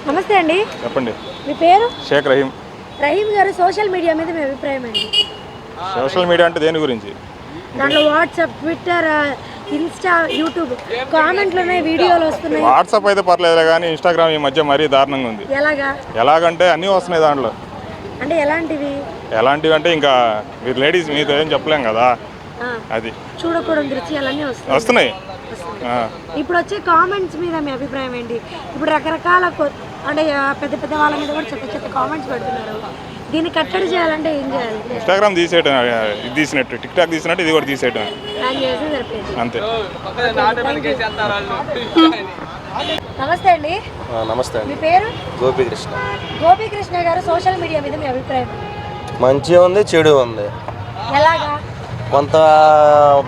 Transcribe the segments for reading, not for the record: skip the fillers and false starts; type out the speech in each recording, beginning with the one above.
నమస్తే అండి. చెప్పండి. మీ పేరు? షేక్ రహీం. రహీం గారు, సోషల్ మీడియా మీద మీ అభిప్రాయం ఏంటి? సోషల్ మీడియా అంటే దేని గురించి? దాంట్లో వాట్సాప్, ట్విట్టర్, ఇన్స్టా, యూట్యూబ్ కామెంట్లు ఉన్నాయి, వీడియోలు వస్తున్నాయి. వాట్సాప్ అయితే పర్లేదులే కానీ ఇన్స్టాగ్రామ్ ఈ మధ్య మరీ దారుణంగా ఉంది. ఎలాగంటే అన్నీ వస్తున్నాయి దాంట్లో. అంటే ఎలాంటివి అంటే ఇంకా మీరు లేడీస్ మీతో ఏం చెప్పలేం కదా, అది చూడకూడదు దృశ్యాలన్నీ వస్తున్నాయి. ఇప్పుడు వచ్చే కామెంట్స్ మీద మీ అభిప్రాయం ఏంటి? ఇప్పుడు రకరకాల అంటే పెద్ద పెద్ద వాళ్ళ మీద కూడా చెత్త చెత్త కామెంట్స్ పెడుతున్నారు. దీన్ని కట్టడి చేయాలంటే ఏం చేయాలి? ఇన్స్టాగ్రామ్ తీసేయటం, ఇది తీసినట్టు టిక్ టాక్ తీసినట్టు ఇది కూడా తీసేయటం అంతే. నమస్తే అండి. నమస్తే అండి. మీ పేరు? గోపీకృష్ణ. గోపీకృష్ణ గారు, సోషల్ మీడియా మీద మీ అభిప్రాయం? మంచిగా ఉంది, చెడు ఉంది. ఎలాగా? కొంత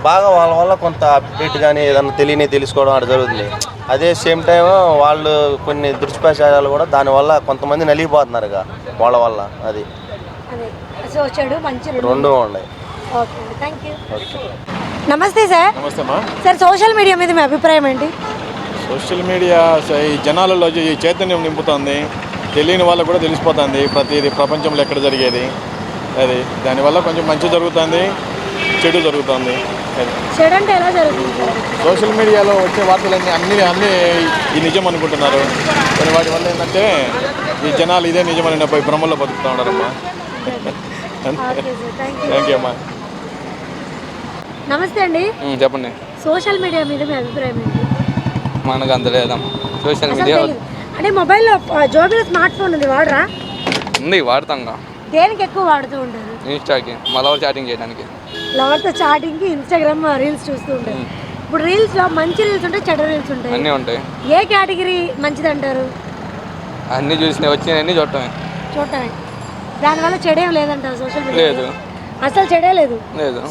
బాగా వాళ్ళ వల్ల కొంత అప్డేట్ కానీ ఏదన్నా తెలుసుకోవడం అటు జరుగుతుంది. అదే సేమ్ టైం వాళ్ళు కొన్ని దుష్ప్రచారాలు కూడా దానివల్ల కొంతమంది నలిగిపోతున్నారు వాళ్ళ వల్ల. అది రెండు ఉన్నాయి. నమస్తే సార్. నమస్తే అమ్మా. సార్, సోషల్ మీడియా మీద మీ అభిప్రాయం ఏంటి? సోషల్ మీడియా ఈ జనాలలో ఈ చైతన్యం నింపుతుంది. తెలియని వాళ్ళకు కూడా తెలిసిపోతుంది ప్రతిదీ, ప్రపంచంలో ఎక్కడ జరిగేది. అది దానివల్ల కొంచెం మంచి జరుగుతుంది, చెడు జరుగుతుంది. చెడు అంటే ఎలా జరుగుతుంది? సోషల్ మీడియాలో వచ్చే వార్తలన్నీ అన్నీ ఈ నిజం అనుకుంటున్నారు. కానీ వాటి వల్ల ఏంటంటే ఈ జనాలు ఇదే నిజమని భ్రమల్లో బతుకుతూ ఉన్నారమ్మా. థ్యాంక్ యూ అమ్మా. నమస్తే అండి. చెప్పండి. సోషల్ మీడియా మీద మీ అభిప్రాయం ఏంటి? మనకు అంత లేదమ్మా సోషల్ మీడియా. అంటే మొబైల్లో జోబీలో స్మార్ట్ ఫోన్ ఉంది, వాడరా? ఉంది, వాడతాం. దేనికి ఎక్కువ వాడుతూ ఉంటారు? ఇన్స్టాకి, లవర్ చాటింగ్ చేయడానికి. లవర్తో చాటింగ్కి ఇన్స్టాగ్రామ్ రీల్స్ చూస్తూ ఉంటారు. ఇప్పుడు రీల్స్లో మంచి రీల్స్ ఉంటాయి, చెడ్డ రీల్స్ ఉంటాయి, అన్నీ ఉంటాయి. ఏ కేటగిరీ మంచిది అంటారు? అన్నీ చూసినాయి, వచ్చినాయన్నీ చూడటమే. దానివల్ల చెడేం లేదంటారు సోషల్ మీడియా? లేదు, అసలు చెడే లేదు.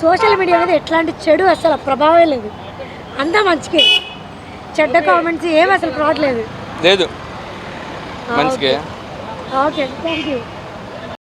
సోషల్ మీడియా మీద ఎట్లాంటి చెడు అసలు ప్రభావం లేదు, అంతా మంచికే. చెడ్డ కామెంట్స్ ఏం అసలు రావట్లేదు. లేదు, మంచికే. Okay, thank you.